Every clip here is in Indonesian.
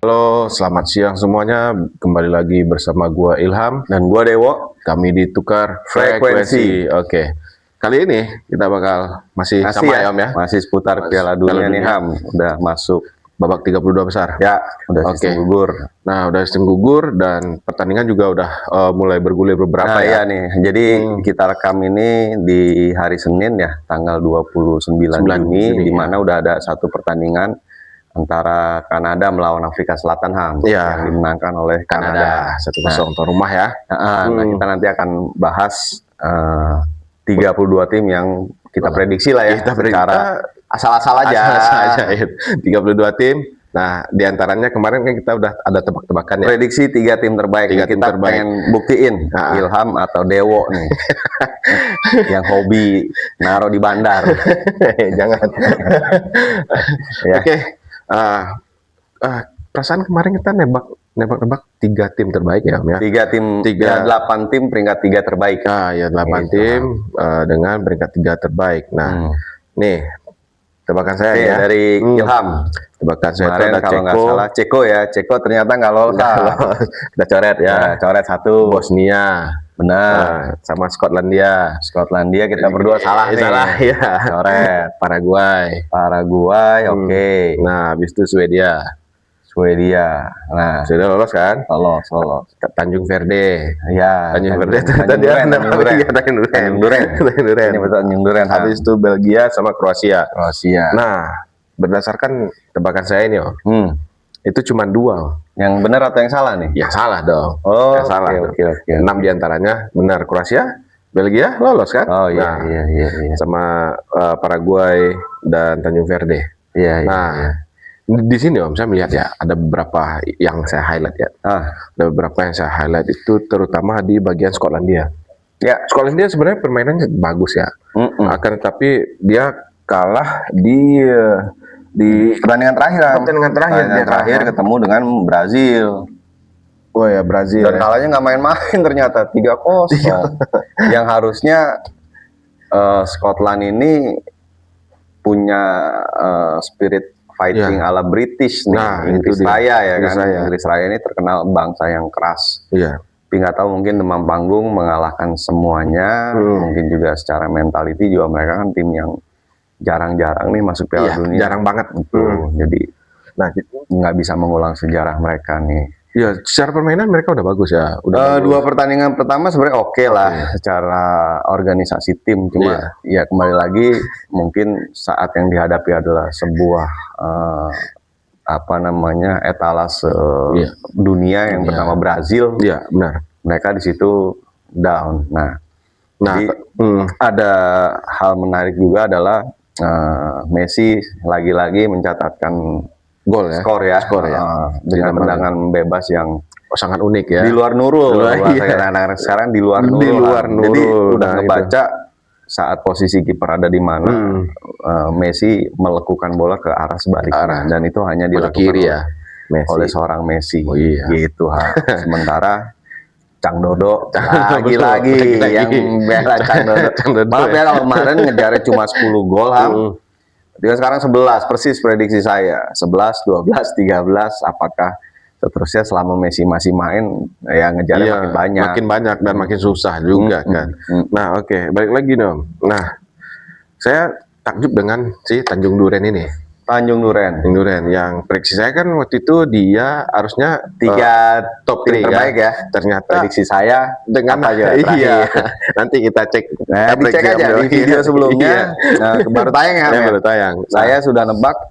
Halo, selamat siang semuanya. Kembali lagi bersama gua Ilham Dan gua Dewo. Kami di Tukar Frekuensi. Oke. Kali ini kita bakal masih sama ya, Om ya. Masih seputar Piala Dunia nih, Ham. Udah masuk Babak 32 besar. ya, udah Oke. sistem gugur. Nah, udah sistem gugur dan pertandingan juga udah mulai bergulir beberapa Nah, ya. iya nih. Jadi kita rekam ini di hari Senin ya, tanggal 29 Juni, di mana udah ada satu pertandingan antara Kanada melawan Afrika Selatan, Ham, Iya. yang dimenangkan oleh Kanada 1-0 tuan rumah ya. Nah, kita nanti akan bahas 32 tim yang kita prediksi lah ya, Kita secara asal-asal aja. Asal aja. 32 tim. Nah, diantaranya kemarin kan kita udah ada tebak-tebakan ya. Prediksi 3 tim terbaik. Tiga tim Kita terbaik. pengen buktiin Ilham atau Dewo nih yang hobi naruh di bandar. Jangan. Ya. Oke. Perasaan kemarin kita nebak 3 tim terbaik ya, Om ya. 3 tim, Tiga. 8 tim peringkat 3 terbaik. Nah, ya 8 Gitu. tim dengan peringkat 3 terbaik. Nah, nih tebakan saya Oke, ya. dari Ilham. Tebakan saya itu Kemarin ada kalau nggak Ceko. salah Ceko ya. Ceko ternyata nggak lolos. Kita coret ya. Ya, coret 1. Bosnia. Benar. Sama Skotlandia. Skotlandia kita berdua salah nih. Salah ya. Coret. Paraguay. Oke. Nah, habis itu Swedia. Nah, Sudah lolos kan? lolos. Tanjung Verde. Ya, Tanjung Verde ternyata dia Tanjung Duren. Ini betul Tanjung Duren. Habis itu Belgia sama Kroasia. Kroasia. Nah, berdasarkan tebakan saya ini, Om, itu cuma 2. Om. Yang benar atau yang salah nih? Yang salah dong. Oh, yang salah. oke. 6 diantaranya benar. Kroasia, Belgia lolos kan? Oh iya, Nah, iya. sama Paraguay dan Tanjung Verde. Iya. Nah, di sini Om saya melihat ya ada beberapa yang saya highlight ya. Ada beberapa yang saya highlight itu terutama di bagian Skotlandia. Ya, Skotlandia sebenarnya permainannya bagus ya. Akan tetapi dia kalah di pertandingan terakhir. Dia kalah. Ketemu dengan Brazil. Oh ya, Brazil. Dan kalahnya nggak main-main ternyata 3-0. Yang harusnya Scotland ini punya spirit fighting ala British nih. Nah, Inggris itu dia. Raya ya Inggris kan. Raya. Inggris Raya ini terkenal bangsa yang keras. Iya. Tapi nggak tahu mungkin demam panggung mengalahkan semuanya. Mungkin juga secara mentality juga mereka kan tim yang jarang-jarang nih masuk Piala Dunia. Jarang banget. Jadi nggak bisa mengulang sejarah mereka nih. Ya, secara permainan mereka udah bagus ya. Udah Dua pertandingan pertama sebenarnya oke lah secara organisasi tim. Cuma ya kembali lagi mungkin saat yang dihadapi adalah sebuah etalase dunia yang bernama Brazil. Iya, benar. Mereka di situ down. Nah, jadi ada hal menarik juga adalah Messi lagi-lagi mencatatkan Gol ya. skor ya. Dengan tendangan bebas yang sangat unik ya. di luar nurul. Iya. Sekarang di luar nurul. Di luar nurul. Jadi udah Nah, ngebaca saat posisi kiper ada di mana, Messi melekukan bola ke arah sebaliknya, dan itu hanya dilakukan kiri ya. oleh seorang Messi. Oh iya. Gitu. Sementara Cang Dodo lagi-lagi yang bela Cang Dodo. Maaf ya kalau kemarin ngejarnya cuma 10 gol, Dia sekarang 11 persis prediksi saya. 11, 12, 13, apakah seterusnya selama Messi masih main ya ngejarnya makin banyak. Makin banyak dan makin susah juga kan. Nah, oke, balik lagi dong. Nah, saya takjub dengan si Tanjung Duren ini. Tanjung Duren yang prediksi saya kan waktu itu dia harusnya 3 top tim 3 terbaik ya. Ternyata prediksi saya dengan aja iya. Nanti kita cek. Dicek aja di video sebelumnya. Baru tayang ya. Baru tayang. Saya sudah nebak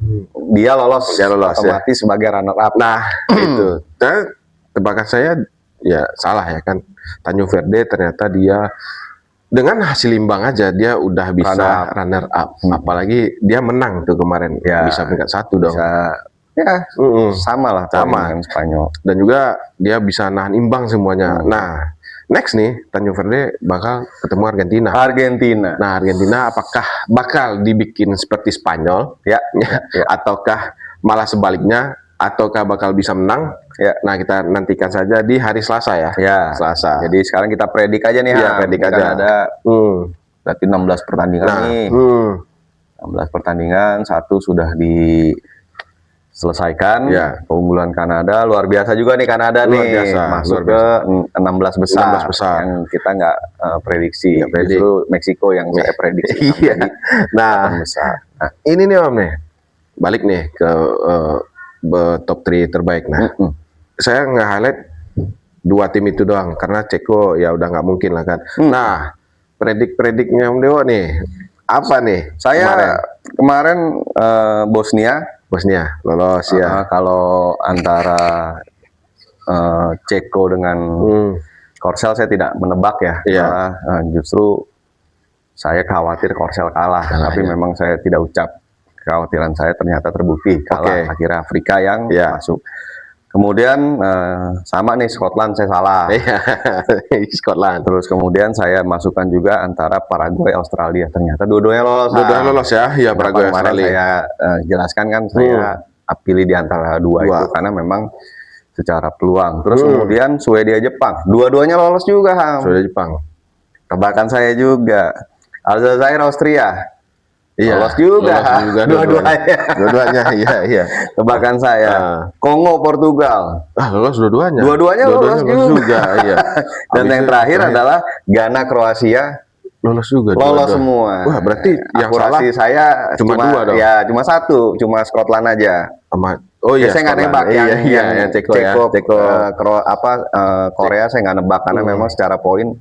dia lolos otomatis sebagai runner up. Nah, itu. Dan tebakan saya ya salah ya kan. Tanjung Verde ternyata dia dengan hasil imbang aja dia udah bisa runner up. Apalagi dia menang tuh kemarin. Bisa peringkat 1 dong. Sama lah dengan Spanyol. Dan juga dia bisa nahan imbang semuanya. Nah, next nih Tanjung Verde bakal ketemu Argentina. Nah, Argentina apakah bakal dibikin seperti Spanyol ataukah malah sebaliknya, ataukah bakal bisa menang? Nah, kita nantikan saja di hari Selasa ya. Selasa. Jadi sekarang kita predik aja nih. Predik aja. Ada berarti 16 pertandingan nih. 16 pertandingan, 1 sudah selesaikan. Ya. Keunggulan Kanada luar biasa juga nih, Kanada Luar nih biasa, masuk luar biasa. ke 16 besar, 16 besar. yang kita nggak prediksi. Nggak predik. Justru Meksiko yang saya prediksi Iya. menjadi Nah, 8 besar. nah, ini nih Om nih, balik nih ke top 3 terbaik. Nah, saya nge-highlight 2 tim itu doang karena Ceko ya udah nggak mungkin lah kan. Nah, prediknya Om Dewo nih apa nih? Saya kemarin Bosnia lolos ya. kalau antara Ceko dengan Korsel saya tidak menebak ya. Iya. Malah, justru saya khawatir Korsel kalah, tapi memang saya tidak ucap kekhawatiran saya, ternyata terbukti kalah. Akhirnya Afrika yang masuk. Kemudian sama nih Scotland saya salah. Scotland. Terus kemudian saya masukkan juga antara Paraguay Australia, ternyata dua-duanya lolos. Dua-duanya lolos ya. Ya, Paraguay Australia. Saya jelaskan kan saya pilih di antara dua itu karena memang secara peluang. Terus kemudian Swedia Jepang, dua-duanya lolos juga, Ham. Swedia Jepang. Tebakan saya juga. Aljazair Austria. Iya, lolos juga dua-duanya. Iya. Tebakan saya. Kongo Portugal. Lolos dua-duanya. Dua-duanya lolos juga. Iya. Dan yang terakhir adalah Ghana Kroasia. Lolos juga. Lolos semua. Wah, berarti yang salah saya cuma 2 dong. Ya, cuma 1, cuma Scotland aja. Oh iya, saya nggak nebak yang Ceko Korea saya nggak nebak karena memang secara poin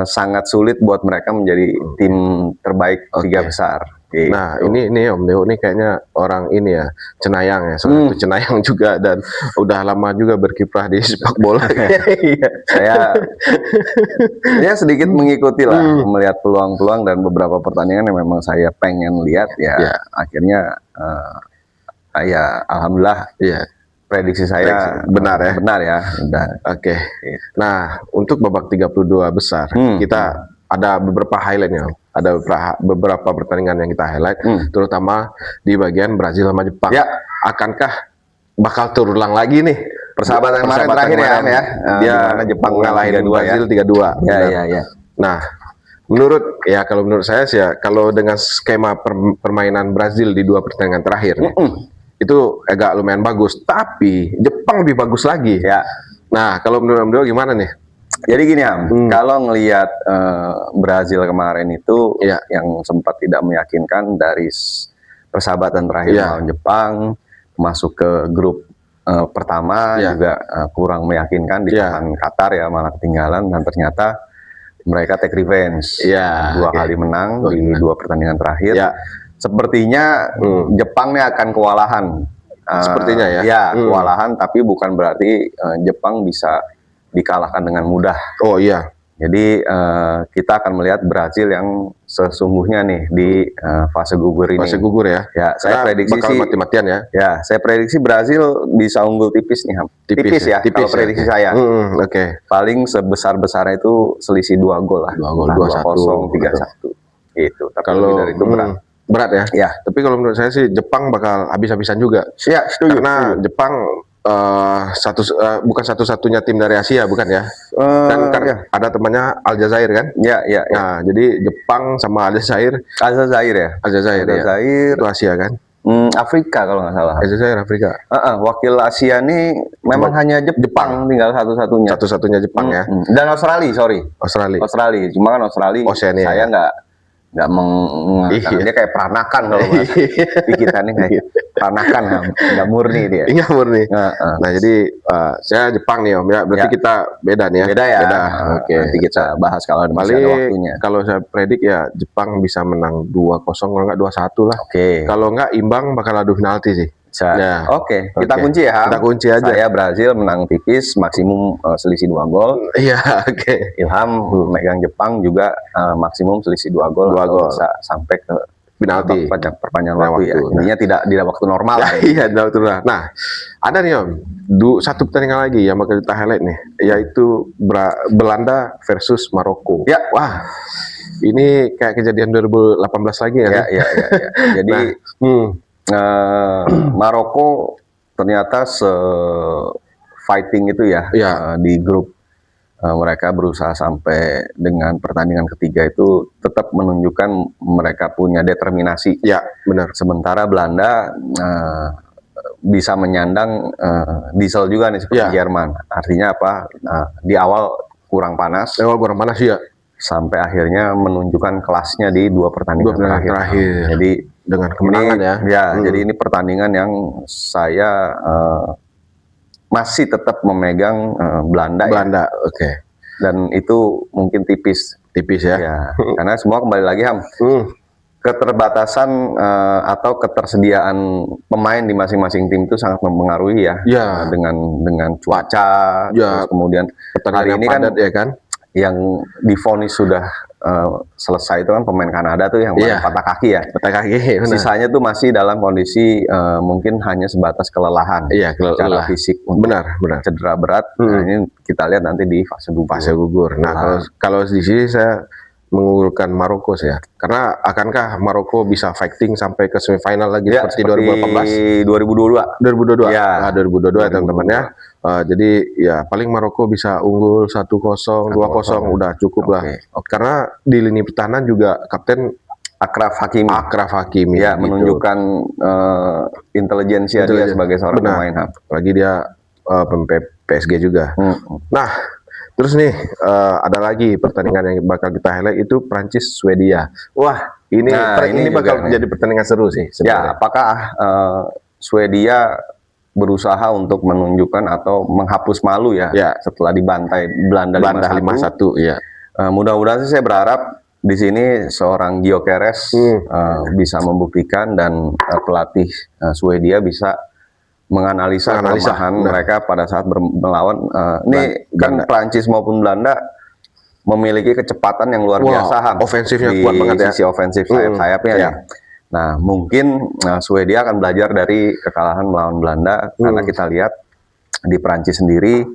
sangat sulit buat mereka menjadi tim terbaik 3 besar. Gitu. Nah, ini Om Dewo ini kayaknya orang ini ya, cenayang ya, salah satu cenayang juga dan udah lama juga berkiprah di sepak bola. Saya ya sedikit mengikuti lah, melihat peluang-peluang dan beberapa pertandingan yang memang saya pengen lihat ya. Akhirnya ya alhamdulillah prediksi saya benar ya. Oke. Nah, untuk babak 32 besar kita ada beberapa highlightnya. Ada beberapa pertandingan yang kita highlight, terutama di bagian Brazil sama Jepang. Akankah bakal terulang lagi nih persahabatan kemarin terakhir ya? Dia Jepang ngalahin Brazil 3-2. Ya. Nah, kalau menurut saya sih ya, kalau dengan skema permainan Brazil di 2 pertandingan terakhir itu agak lumayan bagus, tapi Jepang lebih bagus lagi. Ya. Nah, kalau menurut Om Dewo gimana nih? Jadi gini kalau ngelihat Brazil kemarin itu yang sempat tidak meyakinkan dari persahabatan terakhir lawan Jepang, masuk ke grup pertama juga kurang meyakinkan, di depan Qatar ya malah ketinggalan, dan ternyata mereka take revenge, 2 kali menang di 2 pertandingan terakhir. Sepertinya Jepang nih akan kewalahan. Sepertinya ya. Kewalahan, tapi bukan berarti Jepang bisa dikalahkan dengan mudah. Oh iya. Jadi kita akan melihat Brazil yang sesungguhnya nih di fase gugur ini. Fase gugur ya. Ya, saya prediksi bakal mati-matian ya. Ya, saya prediksi Brazil bisa unggul tipis nih, Ham. Tipis ya. Kalau prediksi saya. Paling sebesar-besarnya itu selisih 2 gol lah. 2-0, 3-1. Gitu. Tapi kalau dari itu berat ya. Ya. Tapi kalau menurut saya sih Jepang bakal habis-habisan juga. Ya, setuju. Karena Jepang bukan satu-satunya tim dari Asia, bukan ya? Dan ada temannya Aljazair kan? Ya. Nah, jadi Jepang sama Aljazair ya. Aljazair itu Asia kan? Afrika kalau nggak salah. Aljazair Afrika. Wakil Asia nih memang hanya Jepang tinggal satu-satunya. Satu-satunya Jepang ya. Dan Australia. Australia. Cuma kan Australia Oceania, saya nggak mengatakan dia kayak peranakan kalau di kita nih kayak peranakan, nggak murni dia. Nggak murni. Nah, jadi saya Jepang nih Om ya, berarti kita beda nih ya. Beda ya. Oke. Nanti kita bahas kalau masih ada waktunya. Kalau saya predik ya Jepang bisa menang 2-0 kalau nggak 2-1 lah. Kalau nggak imbang bakal adu penalti sih. Kita kunci ya. Kita kunci aja. Saya Brazil menang tipis, maksimum selisih 2 gol. Iya, Ilham megang Jepang juga maksimum selisih 2 gol. Bisa sampai ke penalti perpanjangan waktu ya. Intinya tidak waktu normal lah. Iya, tidak waktu normal. Nah, ada nih Om, satu pertandingan lagi yang bakal kita highlight nih, yaitu Belanda versus Maroko. Ya, wah. Ini kayak kejadian 2018 lagi ya. Iya. Jadi Maroko ternyata fighting itu ya. Di grup mereka berusaha sampai dengan pertandingan ketiga itu tetap menunjukkan mereka punya determinasi. Ya, benar. Sementara Belanda bisa menyandang diesel juga nih seperti Jerman. Artinya apa? Di awal kurang panas. Ya. Sampai akhirnya menunjukkan kelasnya di 2 pertandingan terakhir. Jadi dengan kemenangan jadi ini pertandingan yang saya masih tetap memegang Belanda. Oke. Dan itu mungkin tipis ya. Karena semua kembali lagi Ham. Keterbatasan atau ketersediaan pemain di masing-masing tim itu sangat mempengaruhi ya. Dengan cuaca, terus kemudian hari ini kan yang divonis sudah selesai itu kan pemain Kanada tuh yang patah kaki ya. Sisanya tuh masih dalam kondisi mungkin hanya sebatas kelelahan. Secara fisik. Benar. Cedera berat. Nah, ini kita lihat nanti di fase gugur. Nah, kalau di sini saya mengunggulkan Maroko ya. Karena akankah Maroko bisa fighting sampai ke semifinal lagi seperti 2022? 2022 teman-teman ya. Jadi ya paling Maroko bisa unggul 1-0, 2-0 udah cukup lah. Karena di lini pertahanan juga Kapten Achraf Hakimi ya, menunjukkan intelijensia dia sebagai seorang pemain. Lagi dia PSG juga. Nah, terus nih ada lagi pertandingan yang bakal kita highlight itu Prancis Swedia. Wah, ini bakal jadi pertandingan seru sih sebenarnya. Ya, apakah Swedia berusaha untuk menunjukkan atau menghapus malu ya setelah dibantai Belanda 5-1 ya. Mudah-mudahan sih saya berharap di sini seorang Gyökeres bisa membuktikan dan pelatih Swedia bisa menganalisa kelemahan mereka pada saat melawan ini kan Prancis maupun Belanda memiliki kecepatan yang luar biasa ofensifnya di kuat banget ya. Sisi ofensif sayap-sayapnya Nah, mungkin Swedia akan belajar dari kekalahan melawan Belanda karena kita lihat di Prancis sendiri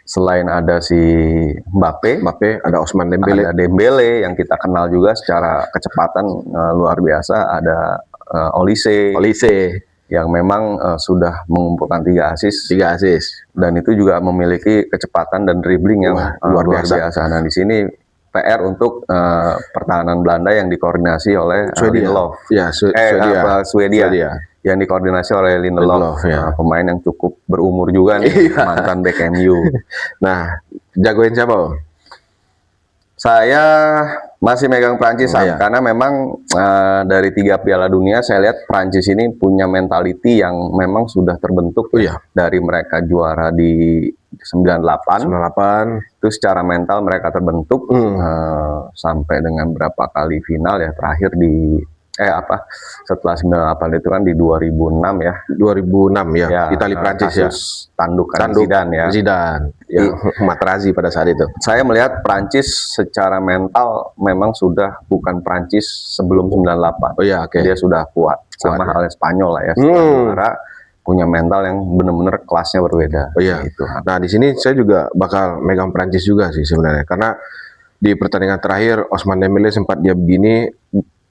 selain ada si Mbappe, ada Ousmane Dembele yang kita kenal juga secara kecepatan luar biasa, ada Olise yang memang sudah mengumpulkan 3 assist dan itu juga memiliki kecepatan dan dribbling yang luar biasa. Nah, di sini PR untuk pertahanan Belanda yang dikoordinasi oleh Lindelof. Swedia yang dikoordinasi oleh Lindelof, pemain yang cukup berumur juga nih, mantan back MU. Nah, jagoin siapa? Saya masih megang Prancis karena memang dari 3 Piala Dunia saya lihat Prancis ini punya mentality yang memang sudah terbentuk dari mereka juara di 98 itu secara mental mereka terbentuk sampai dengan berapa kali final ya terakhir di setelah 98 itu kan di 2006 ya. 2006 ya. Italia Prancis ya. Tanduk Zidane. Ya, Materazzi pada saat itu. Saya melihat Prancis secara mental memang sudah bukan Prancis sebelum 98. Dia sudah kuat sama halnya Spanyol lah ya. Sementara punya mental yang benar-benar kelasnya berbeda. Gitu. Nah, di sini saya juga bakal megang Prancis juga sih sebenarnya. Karena di pertandingan terakhir Ousmane Dembélé sempat dia begini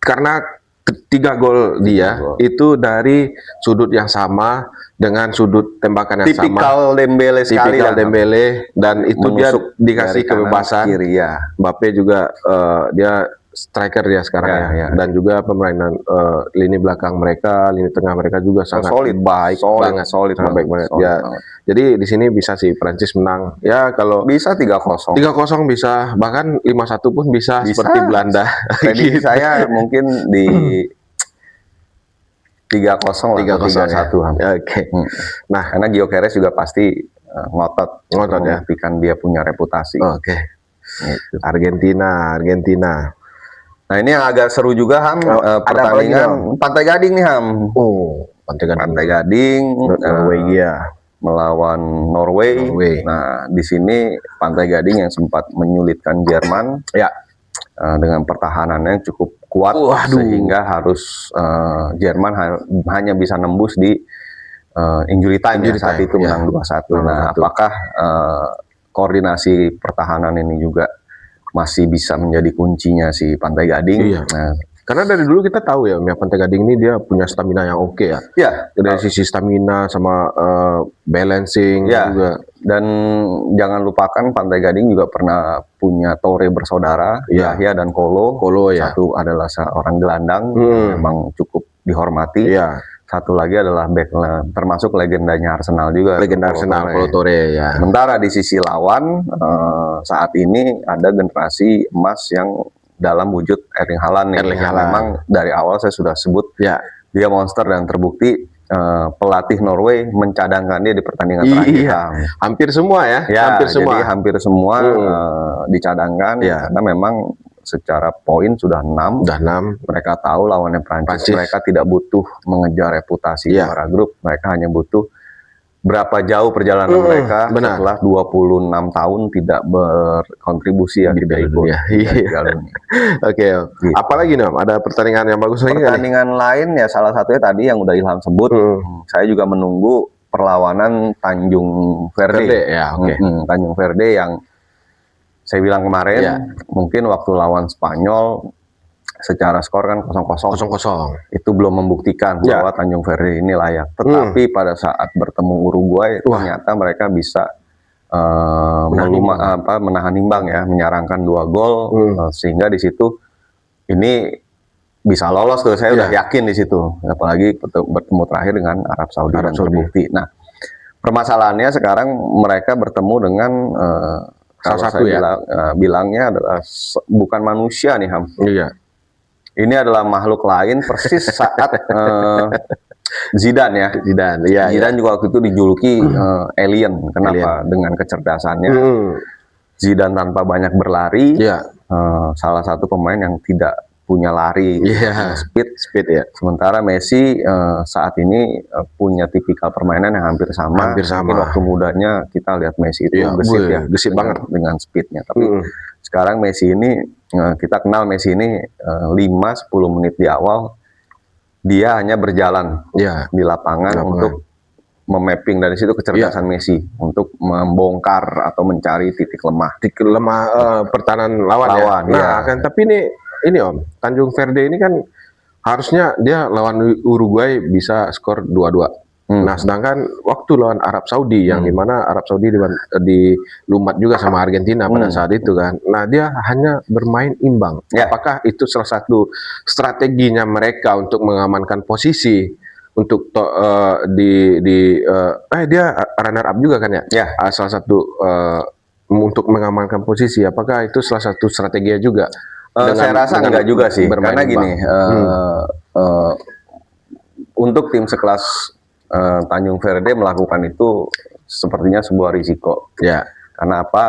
karena 3 gol dia itu dari sudut yang sama dengan sudut tembakan yang tipikal Dembele sekali Dembele dan itu dia dikasih kebebasan Mbappe juga dia striker dia sekarang dan juga permainan lini belakang mereka, lini tengah mereka juga sangat baik banget. Jadi di sini bisa sih Prancis menang. Ya kalau bisa 3-0 bisa, bahkan 5-1 pun bisa seperti Belanda. Prediksi saya mungkin di 3-0 lah, 3-1. Nah, karena Gyökeres juga pasti ngotot membuktikan dia punya reputasi. Gitu. Argentina. Nah, ini yang agak seru juga Ham, pertandingan Pantai Gading nih Ham. Pantai Gading Norwegia melawan Norway. Nah, di sini Pantai Gading yang sempat menyulitkan Jerman dengan pertahanannya cukup kuat sehingga harus Jerman hanya bisa nembus di injury time saat itu menang 2-1. Nah, apakah koordinasi pertahanan ini juga masih bisa menjadi kuncinya si Pantai Gading? Nah, karena dari dulu kita tahu ya, Pantai Gading ini dia punya stamina yang oke ya. Dari sisi stamina sama balancing juga. Dan jangan lupakan Pantai Gading juga pernah punya Toure bersaudara, Yahya dan Kolo. Satu adalah seorang gelandang, memang cukup dihormati. satu lagi adalah back termasuk legendanya Arsenal juga. Legenda Arsenal, Kolo Toure ya. Sementara di sisi lawan saat ini ada generasi emas yang dalam wujud Erling Haaland nih. Erling Yang Haaland. memang dari awal saya sudah sebut Ya. dia monster dan terbukti pelatih Norway mencadangkan dia di pertandingan terakhir. Iya. Hampir semua ya. Ya, Hampir semua. jadi hampir semua dicadangkan Ya. karena memang secara poin sudah 6. Udah 6. Mereka tahu lawannya Prancis. Prancis. Mereka tidak butuh mengejar reputasi Iya. juara grup. Mereka hanya butuh berapa jauh perjalanan mereka benar. setelah 26 tahun tidak berkontribusi ya, tidak ikut Dunia. di Iya. Piala Dunia. Oke. Apalagi nih Om? Ada pertandingan yang bagus lagi nggak nih? Pertandingan lain ya salah satunya tadi yang udah Ilham sebut. Saya juga menunggu perlawanan Tanjung Verde. Verde, ya, oke. Tanjung Verde yang saya bilang kemarin, Ya. mungkin waktu lawan Spanyol secara skor kan 0-0. 0-0. Itu belum membuktikan Ya. bahwa Tanjung Verde ini layak. Tetapi pada saat bertemu Uruguay, ternyata mereka bisa menahan imbang ya, menyarankan 2 gol sehingga di situ ini bisa lolos tuh. Saya udah yakin di situ. Apalagi bertemu terakhir dengan Arab Saudi dan terbukti. Nah, permasalahannya sekarang mereka bertemu dengan Salah kalau satu saya bilangnya adalah bukan manusia nih Ham. Iya. Ini adalah makhluk lain persis saat Zidane ya. Zidane, iya. Zidane juga waktu itu dijuluki alien. Kenapa? Dengan kecerdasannya. Zidane tanpa banyak berlari. Iya. Salah satu pemain yang tidak punya lari, speed ya. Sementara Messi saat ini punya tipikal permainan yang hampir sama. Mungkin waktu mudanya kita lihat Messi itu gesit banget dengan speednya. Tapi sekarang Messi ini kita kenal Messi ini 5-10 menit di awal dia hanya berjalan di lapangan untuk memapping dari situ kecerdasan Messi untuk membongkar atau mencari titik lemah pertahanan lawan. Nah, kan tapi ini Om, Tanjung Verde ini kan harusnya dia lawan Uruguay bisa skor 2-2. Nah, sedangkan waktu lawan Arab Saudi yang dimana Arab Saudi dilumat juga sama Argentina pada saat itu kan. Nah, dia hanya bermain imbang. Apakah itu salah satu strateginya mereka untuk mengamankan posisi untuk dia runner up juga kan ya? Salah satu untuk mengamankan posisi. Apakah itu salah satu strateginya juga? Saya rasa enggak juga sih, karena gini, untuk tim sekelas Tanjung Verde melakukan itu sepertinya sebuah risiko. Karena apa?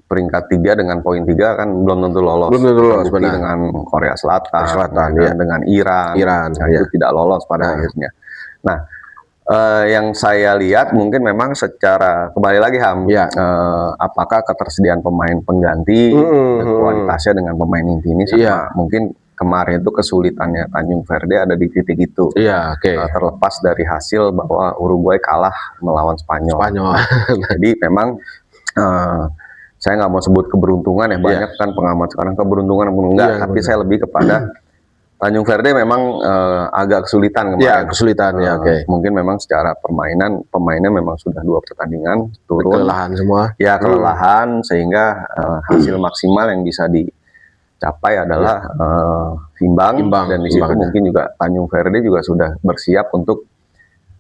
Peringkat 3 dengan poin 3 kan belum tentu lolos. Benar. Dengan Korea Selatan, dengan Iran itu tidak lolos pada akhirnya. Nah, yang saya lihat mungkin memang secara kembali lagi Ham, apakah ketersediaan pemain pengganti kualitasnya dengan pemain inti ini sama? Mungkin kemarin itu kesulitannya Tanjung Verde ada di titik itu. Terlepas dari hasil bahwa Uruguay kalah melawan Spanyol. Jadi memang saya nggak mau sebut keberuntungan ya, banyak kan pengamat sekarang keberuntungan enggak, tapi saya lebih kepada Tanjung Verde memang agak kesulitan kemarin. Mungkin memang secara pemainnya memang sudah 2 pertandingan turun. Kelelahan semua. Kelelahan sehingga hasil maksimal yang bisa dicapai adalah imbang. Dan di situ mungkin juga Tanjung Verde juga sudah bersiap untuk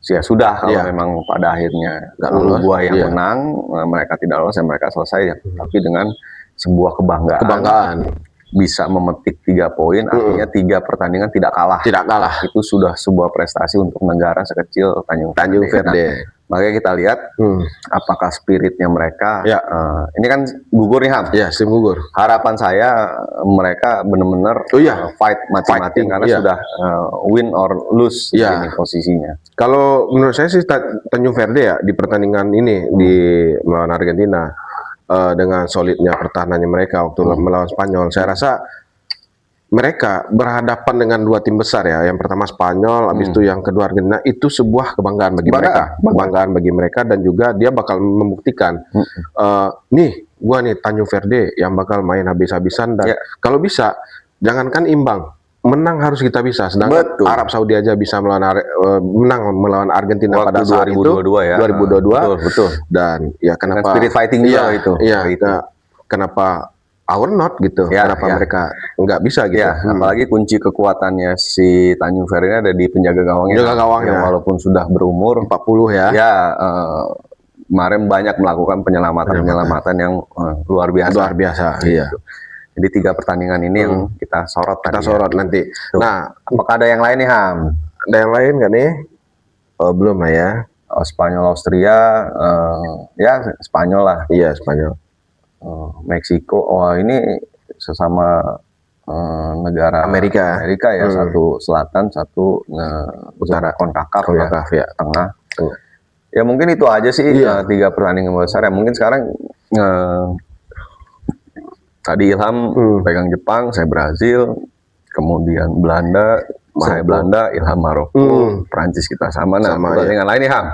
kalau memang pada akhirnya Uruguay yang menang, mereka tidak lolos, mereka selesai tapi dengan sebuah kebanggaan. Bisa memetik 3 poin, artinya 3 pertandingan tidak kalah. Itu sudah sebuah prestasi untuk negara sekecil Tanjung Verde. Makanya kita lihat apakah spiritnya mereka. Ini kan gugur nih Ham. Tim gugur. Harapan saya mereka benar-benar fight mati-mati karena sudah win or lose ini posisinya. Kalau menurut saya sih Tanjung Verde ya di pertandingan ini di melawan Argentina. Dengan solidnya pertahanannya mereka waktu melawan Spanyol, saya rasa mereka berhadapan dengan 2 tim besar ya. Yang pertama Spanyol, habis itu yang kedua Argentina. Itu sebuah kebanggaan bagi mereka, kebanggaan bagi mereka, dan juga dia bakal membuktikan nih, gua nih Tanjung Verde yang bakal main habis-habisan dan kalau bisa jangankan imbang, menang harus kita bisa. Sedangkan Arab Saudi aja bisa menang melawan Argentina pada saat 2022 itu, 2022. Betul. Dan ya kenapa spirit fighting juga itu. Kenapa our not gitu. Ya, Kenapa ya. mereka nggak bisa gitu? Ya, apalagi kunci kekuatannya si Tanjung Ferry ada di penjaga gawangnya. Penjaga gawangnya. Yang walaupun sudah berumur 40 ya. Ya, kemarin banyak melakukan penyelamatan yang luar biasa. Luar biasa. Iya. Jadi 3 pertandingan ini yang kita sorot Kita tadi. sorot nanti. Tuh. Nah, Apakah ada yang lain nih, Ham? ada yang lain nggak nih? Oh, belum lah ya. Spanyol, Austria, ya Spanyol lah. Iya, Spanyol. Meksiko, ini sesama negara Amerika ya, satu selatan, satu utara, CONCACAF ya, tengah. Ya mungkin itu aja sih 3 pertandingan besar ya. Mungkin sekarang tadi Ilham pegang Jepang, saya Brazil, kemudian Belanda, saya Belanda, Ilham Maroko, Prancis kita sama. Nah, pertandingan lain nih Ham.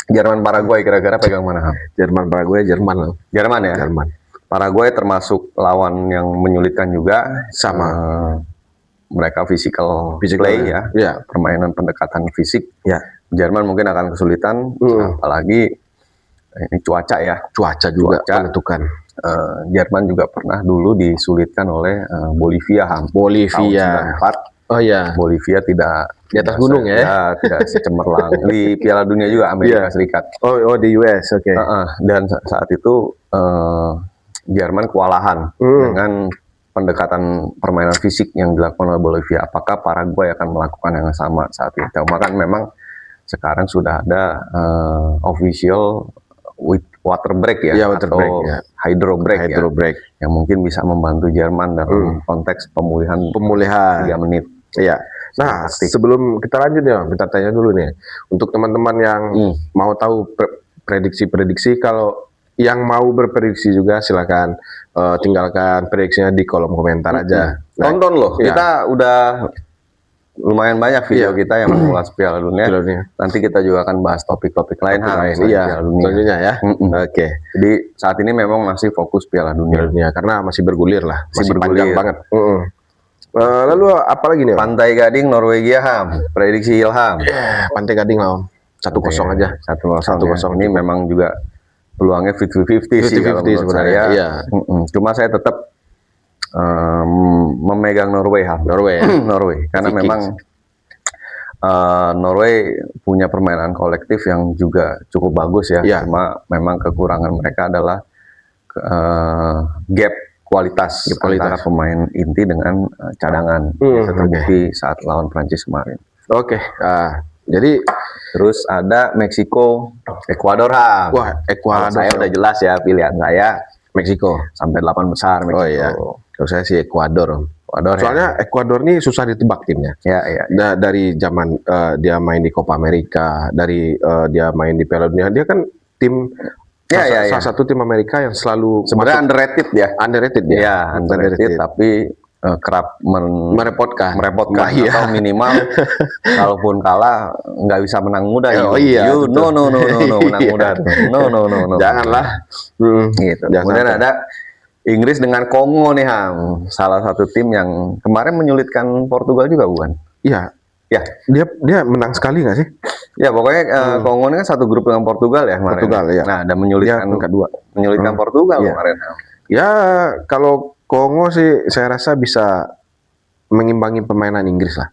Jerman Paraguay kira-kira pegang mana Ham? Jerman Paraguay, Jerman lah. Jerman ya. Jerman. Paraguay termasuk lawan yang menyulitkan juga, sama mereka physical play ya, permainan pendekatan fisik. Ya. Jerman mungkin akan kesulitan, apalagi ini cuaca ya. Cuaca juga menentukan. Jerman juga pernah dulu disulitkan oleh Bolivia, Bolivia. Tahun 94. Oh iya. Bolivia tidak di atas gunung ya? Tidak secemerlang di Piala Dunia juga Amerika Serikat. Oh di US, oke. Dan saat itu Jerman kewalahan dengan pendekatan permainan fisik yang dilakukan oleh Bolivia. Apakah Paraguay akan melakukan yang sama saat itu? Maka memang sekarang sudah ada official with water break ya, atau hydro break yang mungkin bisa membantu Jerman dalam konteks pemulihan 3 menit. Iya. Nah, sebelum kita lanjut ya, kita tanya dulu nih untuk teman-teman yang mau tahu prediksi-prediksi. Kalau yang mau berprediksi juga silakan tinggalkan prediksinya di kolom komentar aja. Tonton loh, kita udah lumayan banyak video kita yang mengulas Piala Dunia. Nanti kita juga akan bahas topik-topik lain Piala Dunia. Tentunya ya. Oke. Jadi saat ini memang masih fokus Piala Dunia karena masih bergulir lah, masih bergulir panjang banget. Lalu apa lagi nih? Pantai Gading Norwegia Ham, prediksi Ilham. Pantai Gading lah, 1-0 aja. 1-0. Ini memang juga peluangnya 50-50 sih kalau menurut saya. Iya. Cuma saya tetap memegang Norway Ham. Norway karena memang Norway punya permainan kolektif yang juga cukup bagus ya. Cuma memang kekurangan mereka adalah gap kualitas antara pemain inti dengan cadangan. Itu terbukti saat lawan Prancis kemarin. Jadi terus ada Meksiko, Ekuador Ham. Wah, Ekuador saya udah jelas ya pilihan saya. Meksiko sampai 8 besar Meksiko. Oh iya. Kalau saya sih Ekuador. Soalnya Ekuador ini susah ditebak timnya. Dari zaman dia main di Copa America, dari dia main di Piala Dunia, dia kan tim salah satu tim Amerika yang selalu sebenarnya underrated ya. Underrated tapi kerap merepotkan iya. Atau minimal kalaupun kalah nggak bisa menang mudah. No, menang mudah. No. Janganlah. Gitu. Kemudian ada Inggris dengan Kongo nih Ham, salah satu tim yang kemarin menyulitkan Portugal juga bukan? Iya. Ya, dia menang sekali nggak sih? Ya pokoknya Kongo ini kan satu grup dengan Portugal ya kemarin. Nah, dan menyulitkan menyulitkan Portugal kemarin. Ya, kalau Kongo sih saya rasa bisa mengimbangi permainan Inggris lah.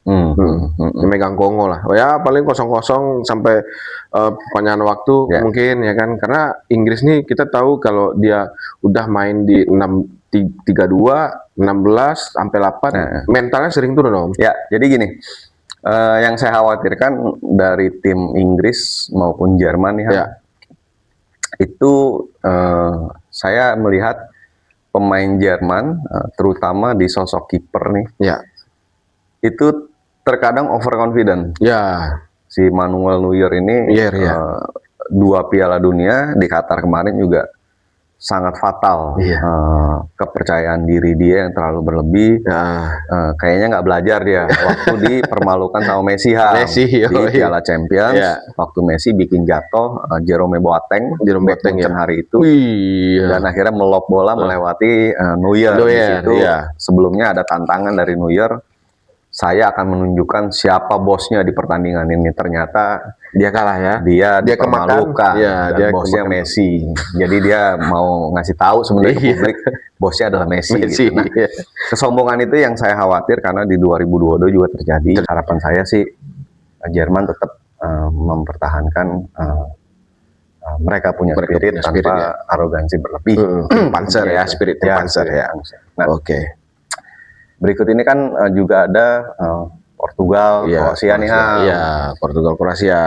Memegang Kongo lah. Ya paling 0-0 sampai perpanjangan waktu mungkin ya kan. Karena Inggris nih kita tahu kalau dia udah main di 6-3-2, 16 sampai 8, mentalnya sering turun Om. Ya, jadi gini. Yang saya khawatirkan dari tim Inggris maupun Jerman itu saya melihat pemain Jerman terutama di sosok kiper nih itu terkadang overconfident. Si Manuel Neuer ini 2 Piala Dunia di Qatar kemarin juga sangat fatal. Kepercayaan diri dia yang terlalu berlebih. Kayaknya nggak belajar dia waktu dipermalukan sama Messi di Piala Champions. Waktu Messi bikin jatuh Jerome Boateng hari itu. Dan akhirnya melop bola melewati Neuer di situ. Sebelumnya ada tantangan dari Neuer saya akan menunjukkan siapa bosnya di pertandingan ini. Ternyata Dia kalah ya. dia kemakan. dipermalukan Iya, dan dia bosnya kemakan. Messi. Jadi dia mau ngasih tahu sebenarnya ke Iya. publik bosnya adalah Messi. Messi. Gitu. Nah, Iya. kesombongan itu yang saya khawatir karena di 2022 juga terjadi. Harapan saya sih Jerman tetap mempertahankan mereka punya Mereka spirit punya tanpa spirit, ya. arogansi berlebih. Tim Panzer ya, Gitu. spirit tim Ya, Panzer spirit ya. Panzer. Nah, Oke. berikut ini kan juga ada Portugal, Iya, Kroasia nih, Ham. Iya, Portugal, Kroasia.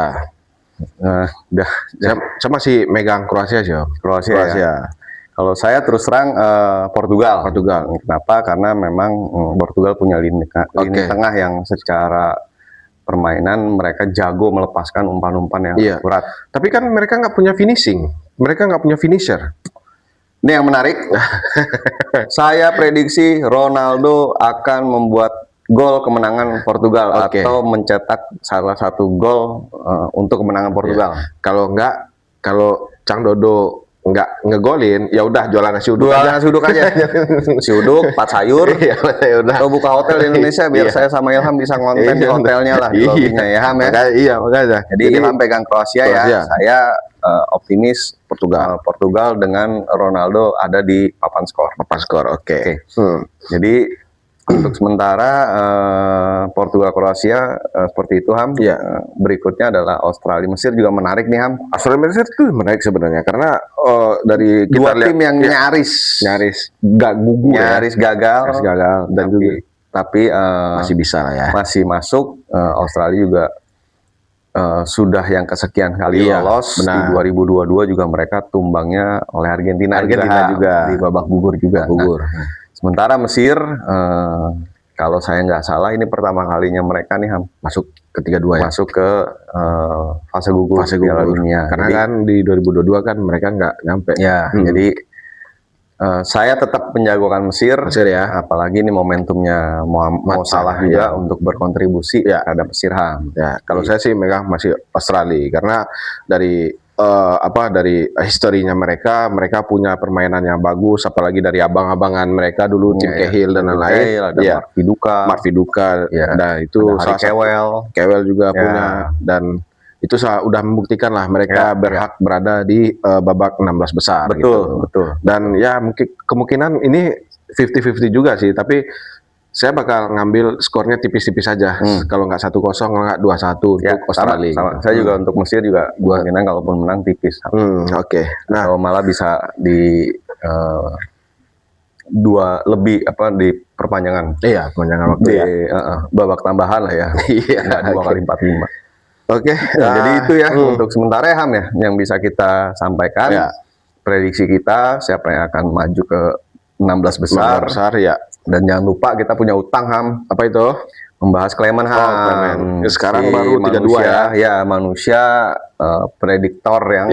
Udah, Saya masih megang Kroasia sih, Om. Kroasia. Ya. Kalau saya terus terang Portugal. Kenapa? Karena memang Portugal punya lini tengah yang secara permainan mereka jago melepaskan umpan-umpan yang akurat. Tapi kan mereka nggak punya finishing. Mereka nggak punya finisher. Ini yang menarik. Saya prediksi Ronaldo akan membuat gol kemenangan Portugal atau mencetak salah satu gol untuk kemenangan Portugal. Kalau Cang Dodo nggak ngegolin, ya udah jualan nasi uduk aja. Nasi uduk, pat sayur. Atau buka hotel di Indonesia biar saya sama Ilham bisa ngonten di hotelnya lah, di lobbynya ya, Ham ya. Iya, makanya. Jadi Ilham pegang Kroasia ya. Saya optimis Portugal dengan Ronaldo ada di papan skor. Oke. Jadi untuk sementara Portugal Kroasia seperti itu, Ham. Berikutnya adalah Australia Mesir juga menarik nih, Ham. Australia Mesir itu menarik sebenarnya karena dari dua tim yang nyaris nggak gugur, nyaris gagal dan tapi masih bisa lah ya. Masih masuk. Australia juga sudah yang kesekian kali lolos. Di 2022 juga mereka tumbangnya oleh Argentina juga di babak gugur juga. Sementara Mesir, kalau saya nggak salah ini pertama kalinya mereka nih, Ham, masuk ke 32 ya. Masuk ke fase gugur Piala Dunia. Karena jadi, kan di 2022 kan mereka nggak nyampe. Ya, jadi saya tetap menjagokan Mesir ya. Apalagi ini momentumnya mau Salah juga untuk berkontribusi ada Mesir, Ham. Ya, kalau saya sih megang masih Australia karena dari dari historinya mereka punya permainan yang bagus, apalagi dari abang-abangan mereka dulu Tim Cahill dan lain-lain. Ada Mark Viduka. Nah itu Kewell juga punya, dan itu udah membuktikan lah mereka berhak berada di babak 16 besar. Betul. Dan ya mungkin kemungkinan ini 50-50 juga sih, tapi saya bakal ngambil skornya tipis-tipis saja. Kalau nggak 1-0, kalau nggak 2-1 untuk Australia. Sama. Saya juga untuk Mesir juga kemungkinan kalaupun menang tipis. Oke. Nah, kalau malah bisa di di perpanjangan. Iya, perpanjangan waktu di babak tambahan lah ya. Iya, 2x45. Oke. Jadi itu ya untuk sementara ya, Ham ya, yang bisa kita sampaikan. Prediksi kita siapa yang akan maju ke 16 besar ya. Dan jangan lupa kita punya utang, Ham. Apa itu? Membahas Klemen, Ham. Sekarang baru 32 ya. Ya, manusia prediktor yang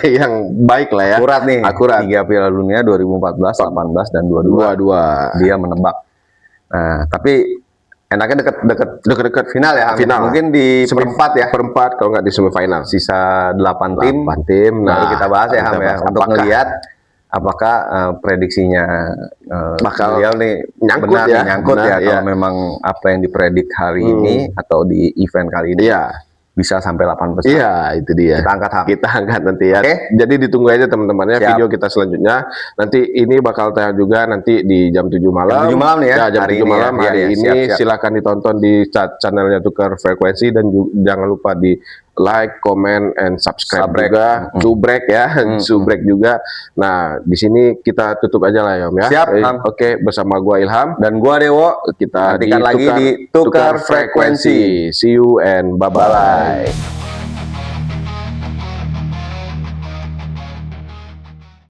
yang baik lah ya. Akurat. 3 Piala Dunia 2014, 18 dan 22. Dia menebak. Nah, tapi enaknya deket final ya, Ham. Final. Mungkin di perempat kalau nggak di semifinal. Sisa 8 tim. Nah, baru kita bahas ya, Ham ya. Untuk ngelihat apakah prediksinya beliau nih nyangkut ya kalau memang apa yang dipredik hari ini atau di event kali ini bisa sampai 8 besar. Iya, itu dia. Kita angkat nanti ya. Jadi ditunggu aja teman-temannya video kita selanjutnya. Nanti ini bakal tayang juga nanti di jam 7 malam. Jam 7 malam nih ya. Jam 7 malam hari ini. Silakan ditonton di channelnya Tukar Frekuensi, dan jangan lupa di like, comment, and subscribe juga. Subrek ya, subrek juga. Nah, di sini kita tutup aja lah ya, Om ya. Siap, Ham. Oke, bersama gua Ilham dan gua Dewo. Kita nantikan lagi di Tukar Frekuensi. See you and bye-bye.